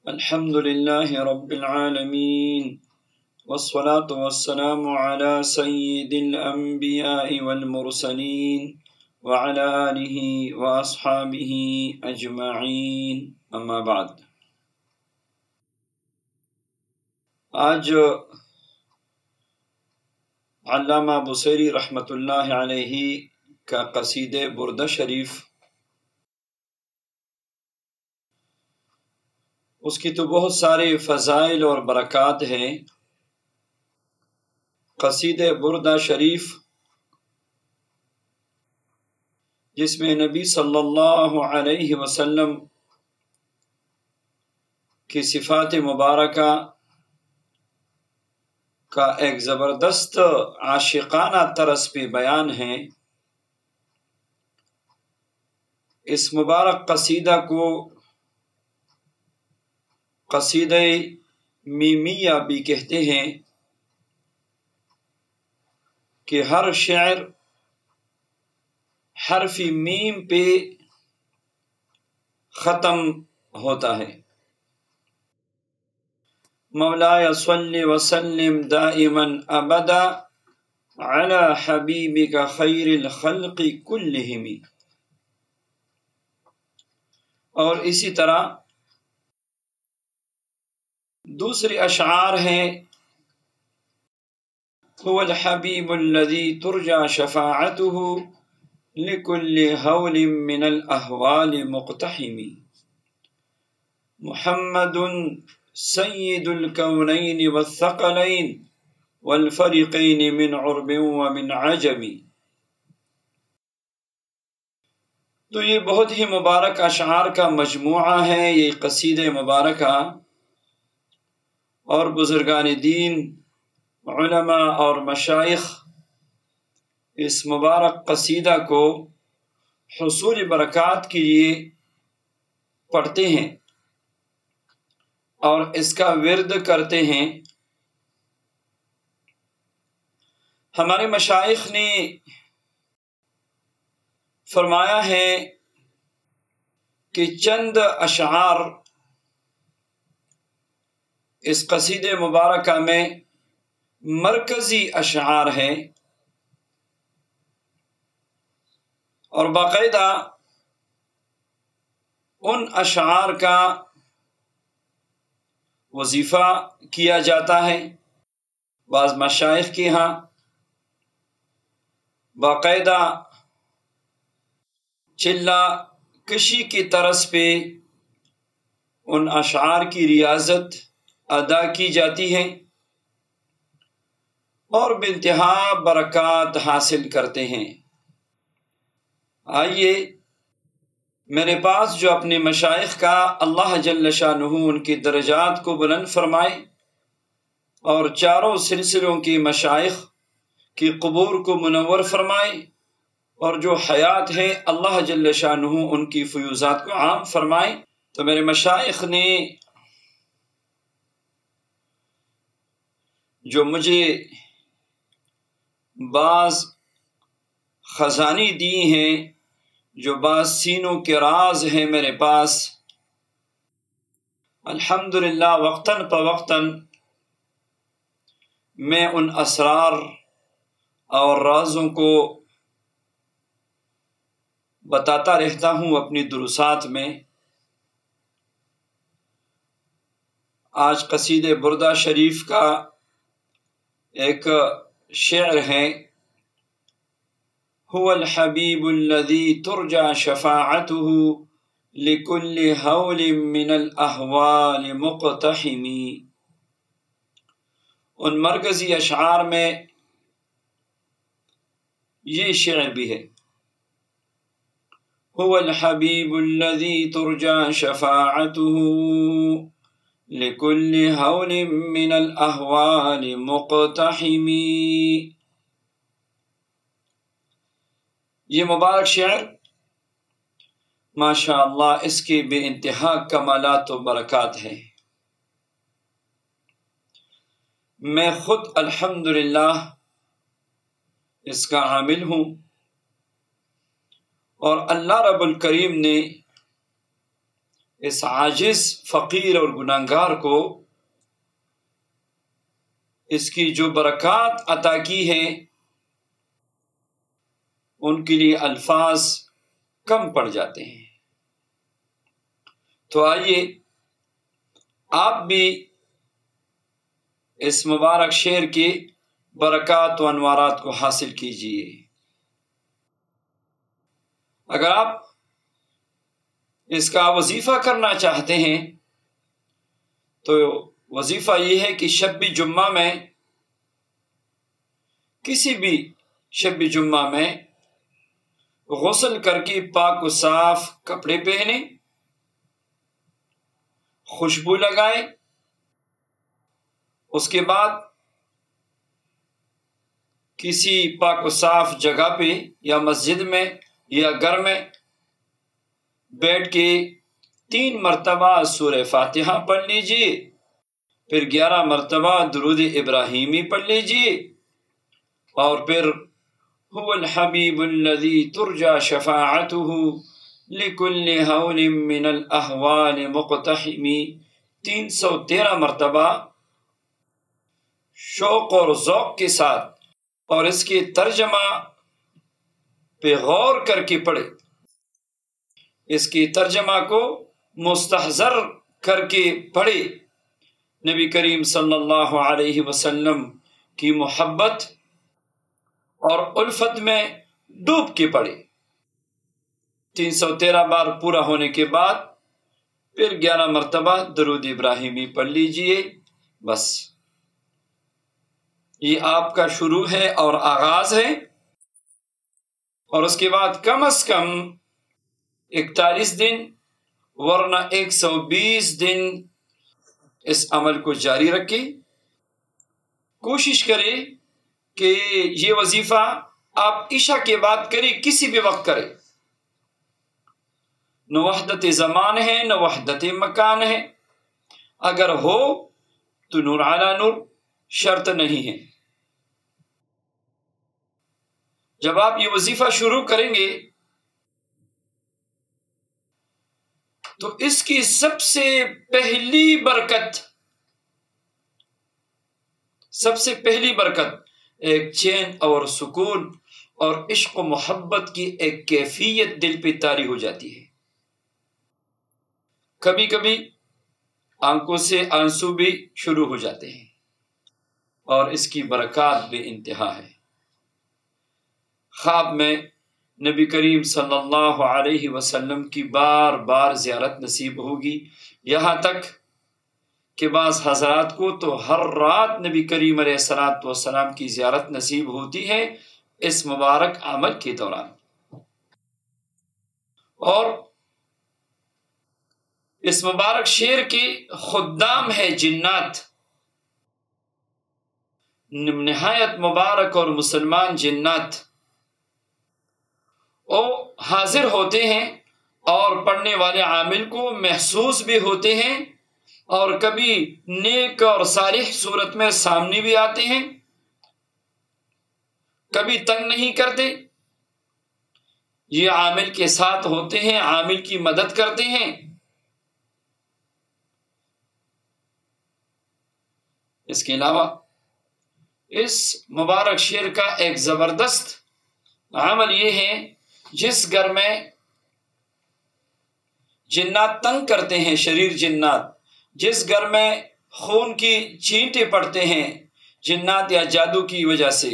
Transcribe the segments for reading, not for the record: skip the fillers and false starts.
الحمد لله رب العالمين والصلاة والسلام على سيد الأنبياء والمرسلين وعلى آله وأصحابه أجمعين أما بعد. آج علامہ بصیری رحمۃ اللہ علیہ کا قصیدہ بردہ شریف، اس کی تو بہت سارے فضائل اور برکات ہیں۔ قصیدہ بردہ شریف جس میں نبی صلی اللہ علیہ وسلم کی صفات مبارکہ کا ایک زبردست عاشقانہ طرز پہ بیان ہے۔ اس مبارک قصیدہ کو قصیدہ میمیہ بھی کہتے ہیں کہ ہر شعر حرف میم پہ ختم ہوتا ہے۔ مولاي صل وسلم دائما ابدا على حبيبك خير الخلق كلهم۔ اور اسی طرح دوسرے اشعار ہیں، هو الحبيب الذي ترجى شفاعته لكل هول من الأهوال مقتحم، محمد سید الکونین والثقلین والفریقین من عرب ومن عجم۔ تو یہ بہت ہی مبارک اشعار کا مجموعہ ہے یہ قصیدہ مبارکہ، اور بزرگان دین، علماء اور مشائخ اس مبارک قصیدہ کو حصول برکات کے لیے پڑھتے ہیں اور اس کا ورد کرتے ہیں۔ ہمارے مشائخ نے فرمایا ہے کہ چند اشعار اس قصیدہ مبارکہ میں مرکزی اشعار ہیں، اور باقاعدہ ان اشعار کا وظیفہ کیا جاتا ہے۔ بعض مشائخ کے ہاں باقاعدہ چلہ کشی کی طرز پہ ان اشعار کی ریاضت ادا کی جاتی ہے اور بانتہا برکات حاصل کرتے ہیں۔ آئیے میرے پاس جو اپنے مشائخ کا اللہ جل شانہ ان کی درجات کو بلند فرمائے اور چاروں سلسلوں کی مشائخ کی قبور کو منور فرمائے، اور جو حیات ہے اللہ جل شانہ ان کی فیوزات کو عام فرمائے، تو میرے مشائخ نے جو مجھے بعض خزانی دی ہیں، جو بعض سینوں کے راز ہیں میرے پاس، الحمدللہ وقتاً فوقتاً میں ان اسرار اور رازوں کو بتاتا رہتا ہوں اپنی دروسات میں۔ آج قصیدہ بردہ شریف کا ایک شعر ہے، هو الحبیب الذی ترجى شفاعته لكل هول من الاحوال مقتحم۔ ان مرکزی اشعار میں یہ شعر بھی ہے، هو الحبیب الذی ترجى شفاعته لكل هول من الاحوال مقتحم۔ یہ مبارک شعر ماشاء اللہ اس کے بے انتہا کمالات و برکات ہیں۔ میں خود الحمدللہ اس کا عامل ہوں، اور اللہ رب الکریم نے اس عاجز فقیر اور گناہگار کو اس کی جو برکات عطا کی ہیں ان کے لیے الفاظ کم پڑ جاتے ہیں۔ تو آئیے آپ بھی اس مبارک شعر کی برکات و انوارات کو حاصل کیجیے۔ اگر آپ اس کا وظیفہ کرنا چاہتے ہیں تو وظیفہ یہ ہے کہ شب جمعہ میں، کسی بھی شب جمعہ میں غسل کر کے پاک و صاف کپڑے پہنے، خوشبو لگائے، اس کے بعد کسی پاک و صاف جگہ پہ یا مسجد میں یا گھر میں بیٹھ کے 3 مرتبہ سورہ فاتحہ پڑھ لیجیے، پھر 11 مرتبہ درود ابراہیمی پڑھ لیجیے، اور پھر هو الحبیب الذی ترجى شفاعته لكل هول من الاحوال مقتحم 313 مرتبہ شوق اور ذوق کے ساتھ اور اس کے ترجمہ پہ غور کر کے پڑھے، اس کی ترجمہ کو مستحضر کر کے پڑھے، نبی کریم صلی اللہ علیہ وسلم کی محبت اور الفت میں ڈوب کے پڑھے۔ 313 بار پورا ہونے کے بعد پھر 11 مرتبہ درود ابراہیمی پڑھ لیجئے۔ بس یہ آپ کا شروع ہے اور آغاز ہے، اور اس کے بعد کم از کم 41 دن ورنہ 120 دن اس عمل کو جاری رکھیں۔ کوشش کریں کہ یہ وظیفہ آپ عشاء کے بعد کریں، کسی بھی وقت کریں، نہ وحدت زمان ہے نہ وحدت مکان ہے، اگر ہو تو نور علی نور، شرط نہیں ہے۔ جب آپ یہ وظیفہ شروع کریں گے تو اس کی سب سے پہلی برکت ایک چین اور سکون اور عشق و محبت کی ایک کیفیت دل پہ طاری ہو جاتی ہے۔ کبھی کبھی آنکھوں سے آنسو بھی شروع ہو جاتے ہیں، اور اس کی برکات بے انتہا ہے۔ خواب میں نبی کریم صلی اللہ علیہ وسلم کی بار بار زیارت نصیب ہوگی، یہاں تک کہ بعض حضرات کو تو ہر رات نبی کریم علیہ السلام کی زیارت نصیب ہوتی ہے اس مبارک عمل کے دوران۔ اور اس مبارک شعر کے خدام ہے جنات، نہایت مبارک اور مسلمان جنات، وہ حاضر ہوتے ہیں اور پڑھنے والے عامل کو محسوس بھی ہوتے ہیں، اور کبھی نیک اور صالح صورت میں سامنے بھی آتے ہیں، کبھی تنگ نہیں کرتے، یہ عامل کے ساتھ ہوتے ہیں، عامل کی مدد کرتے ہیں۔ اس کے علاوہ اس مبارک شعر کا ایک زبردست عمل یہ ہے، جس گھر میں جنات تنگ کرتے ہیں، شریر جنات، جس گھر میں خون کی چینٹے پڑتے ہیں جنات یا جادو کی وجہ سے،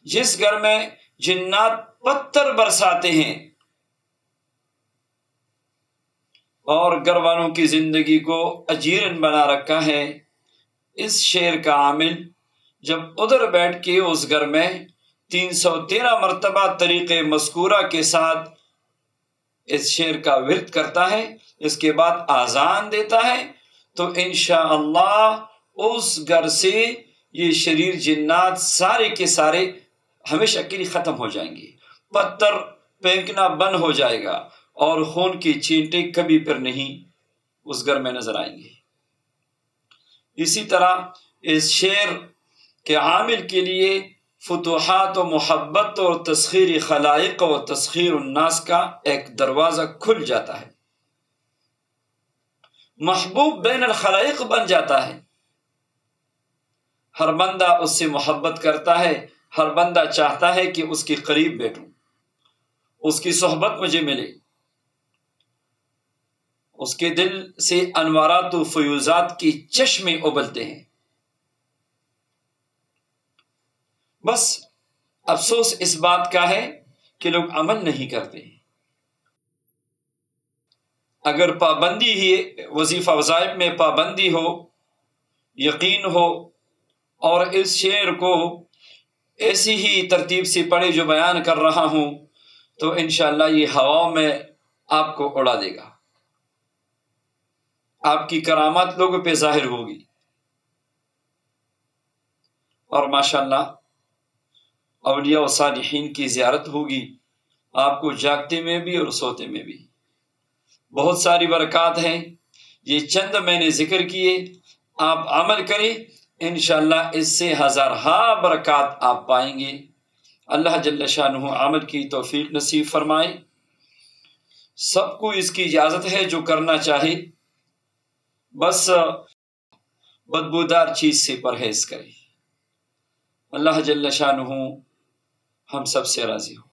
جس گھر میں جنات پتھر برساتے ہیں اور گھر والوں کی زندگی کو اجیرن بنا رکھا ہے، اس شعر کا عامل جب ادھر بیٹھ کے اس گھر میں 313 مرتبہ طریق مذکورہ کے ساتھ اس شعر کا ورد کرتا ہے، اس کے بعد آذان دیتا ہے، تو انشاءاللہ اس گھر سے یہ شریر جنات سارے کے سارے ہمیشہ کے لیے ختم ہو جائیں گے، پتھر پھینکنا بند ہو جائے گا، اور خون کی چینٹیں کبھی پھر نہیں اس گھر میں نظر آئیں گے۔ اسی طرح اس شعر کے عامل کے لیے فتوحات و محبت اور تسخیر خلائق و تسخیر الناس کا ایک دروازہ کھل جاتا ہے۔ محبوب بین الخلائق بن جاتا ہے۔ ہر بندہ اس سے محبت کرتا ہے، ہر بندہ چاہتا ہے کہ اس کے قریب بیٹھوں، اس کی صحبت مجھے ملے، اس کے دل سے انوارات و فیوزات کی چشمے ابلتے ہیں۔ بس افسوس اس بات کا ہے کہ لوگ عمل نہیں کرتے۔ اگر پابندی ہی وظیفہ وظائف میں پابندی ہو، یقین ہو، اور اس شعر کو ایسی ہی ترتیب سے پڑھے جو بیان کر رہا ہوں، تو انشاءاللہ یہ ہوا میں آپ کو اڑا دے گا، آپ کی کرامات لوگوں پہ ظاہر ہوگی، اور ماشاءاللہ اولیاء و صالحین کی زیارت ہوگی آپ کو جاگتے میں بھی اور سوتے میں بھی۔ بہت ساری برکات ہیں، یہ چند میں نے ذکر کیے، آپ عمل کریں، انشاءاللہ اس سے ہزارہا برکات آپ پائیں گے۔ اللہ جل شانہ عمل کی توفیق نصیب فرمائے۔ سب کو اس کی اجازت ہے جو کرنا چاہے، بس بدبودار چیز سے پرہیز کرے۔ اللہ جل شانہ ہم سب سے راضی ہو۔